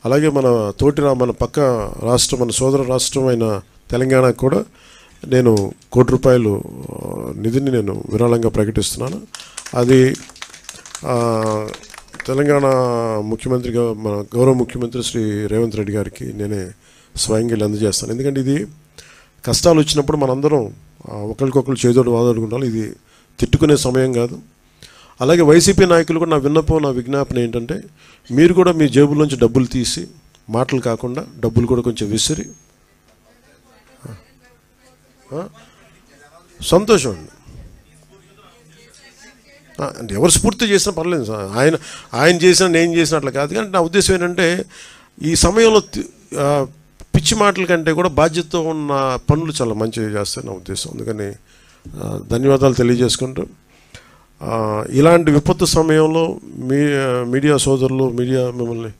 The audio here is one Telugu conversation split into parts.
అలాగే మన మన పక్క రాష్ట్రం, మన సోదర రాష్ట్రమైన తెలంగాణకు కూడా నేను ₹1 కోటి నిధిని నేను విరాళంగా ప్రకటిస్తున్నాను. అది తెలంగాణ ముఖ్యమంత్రిగా మన గౌరవ ముఖ్యమంత్రి శ్రీ రేవంత్ రెడ్డి గారికి నేనే స్వయంగా అందజేస్తాను. ఎందుకంటే ఇది కష్టాలు వచ్చినప్పుడు మనందరం ఒకరికొకరు చేదోడు వాదోడుకుంటాం. ఇది తిట్టుకునే సమయం కాదు. అలాగే వైసీపీ నాయకులు కూడా నా విజ్ఞాపన ఏంటంటే, మీరు కూడా మీ జేబుల్లోంచి డబ్బులు తీసి, మాటలు కాకుండా డబ్బులు కూడా కొంచెం విసిరి, సంతోషం అండి. అంటే ఎవరు స్ఫూర్తి చేసినా పర్లేదు సార్, ఆయన చేసినా నేను చేసిన అట్లా కాదు. కానీ నా ఉద్దేశం ఏంటంటే, ఈ సమయంలో పిచ్చి మాటల కంటే కూడా బాధ్యతతో ఉన్న పనులు చాలా మంచిగా చేస్తాయి నా ఉద్దేశం. అందుకని ధన్యవాదాలు తెలియజేసుకుంటూ, ఇలాంటి విపత్తు సమయంలో మీడియా సోదరులు, మిమ్మల్ని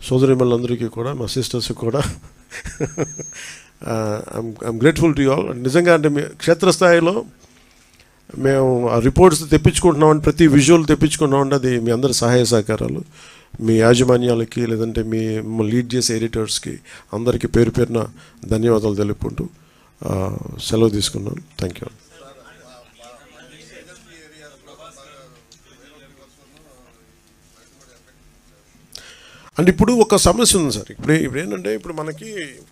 సోదరిమణులందరికీ కూడా, మా సిస్టర్స్కి కూడా I'm grateful to you all. నిజంగా అంటే క్షేత్రస్థాయిలో మేము ఆ రిపోర్ట్స్ తెప్పించుకుంటున్నామంటే, ప్రతి విజువల్ తెప్పించుకుంటున్నామంటే అది మీ అందరి సహాయ సహకారాలు, మీ యాజమాన్యాలకి, లేదంటే మిమ్మల్ని లీడ్ చేసే ఎడిటర్స్కి అందరికీ పేరు పేరున ధన్యవాదాలు తెలుపుకుంటూ సెలవు తీసుకున్నాను. Thank you. అంటే ఇప్పుడు ఒక సమస్య ఉంది సార్. ఇప్పుడు ఏంటంటే, ఇప్పుడు మనకి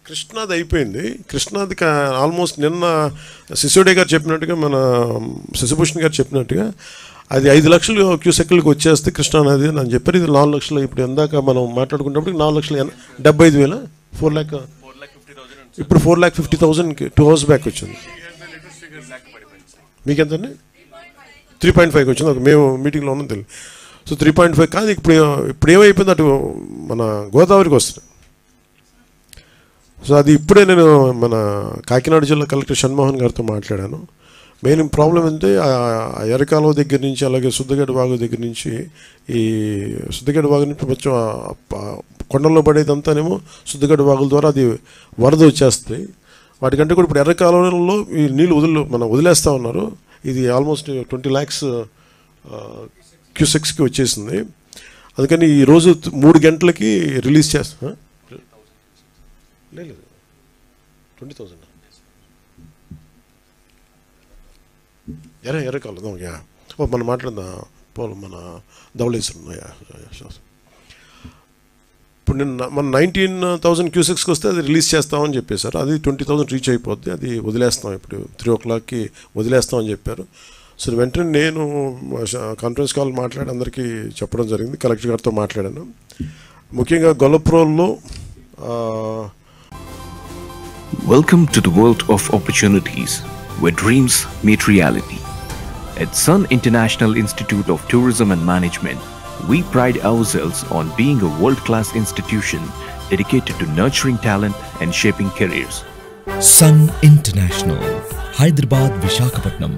కృష్ణాది అయిపోయింది. కృష్ణాది ఆల్మోస్ట్ నిన్న సిసోడే గారు చెప్పినట్టుగా, మన శశిభూషణ్ గారు చెప్పినట్టుగా అది 5 లక్షలు క్యూసెక్లకు వచ్చేస్తే కృష్ణానది అని చెప్పారు. ఇది 4 లక్షలు. ఇప్పుడు ఎందాక మనం మాట్లాడుకున్నప్పుడు 4,75,000 ఇప్పుడు 4,50,000 2 hours బ్యాక్ వచ్చింది. మీకెంతండి? 3.5 వచ్చింది. ఒక మేము మీటింగ్లో ఉన్నాం తెలియదు. సో 3.5 కాదు. ఇప్పుడు ఏమైపోయింది, అటు మన గోదావరికి వస్తుంది. సో అది ఇప్పుడే నేను మన కాకినాడ జిల్లా కలెక్టర్ షణ్మోహన్ గారితో మాట్లాడాను. మెయిన్ ప్రాబ్లం అంటే ఎర్రకాలువ దగ్గర నుంచి, అలాగే సుద్దగడ్డ వాగు దగ్గర నుంచి, ఈ సుద్దగడ్డ వాగు నుంచి కొంచెం కొండల్లో పడేదంతానేమో సుద్దగడ్డ వాగుల ద్వారా అది వరద వచ్చేస్తుంది. వాటికంటే కూడా ఇప్పుడు ఎర్రకాలువలో ఈ నీళ్ళు మనం వదిలేస్తూ ఉన్నారు. ఇది ఆల్మోస్ట్ 20 lakhs క్యూసెక్స్కి వచ్చేసింది. అందుకని ఈరోజు 3 గంటలకి రిలీజ్ చేస్తా. లేదు 20,000 ఎర్రకాలం. మనం మాట్లాడదా పోలం మన ధవళేశ్వరం. ఇప్పుడు మన 19,000 క్యూసెక్స్కి వస్తే అది రిలీజ్ చేస్తామని చెప్పేశారు. అది 20,000 రీచ్ అయిపోద్ది. అది వదిలేస్తాం, ఇప్పుడు 3 o'clockకి వదిలేస్తామని చెప్పారు. సో వెంటనే నేను కాన్ఫరెన్స్ కాల్ మాట్లాడి అందరికీ చెప్పడం జరిగింది. కలెక్టర్ గారితో మాట్లాడాను. ముఖ్యంగా గొల్లప్రోల్లో Welcome to the world of opportunities where dreams meet reality. At Sun International Institute of Tourism and Management, we pride ourselves on being a world-class institution dedicated to nurturing talent and shaping careers. Sun International, Hyderabad, Visakhapatnam.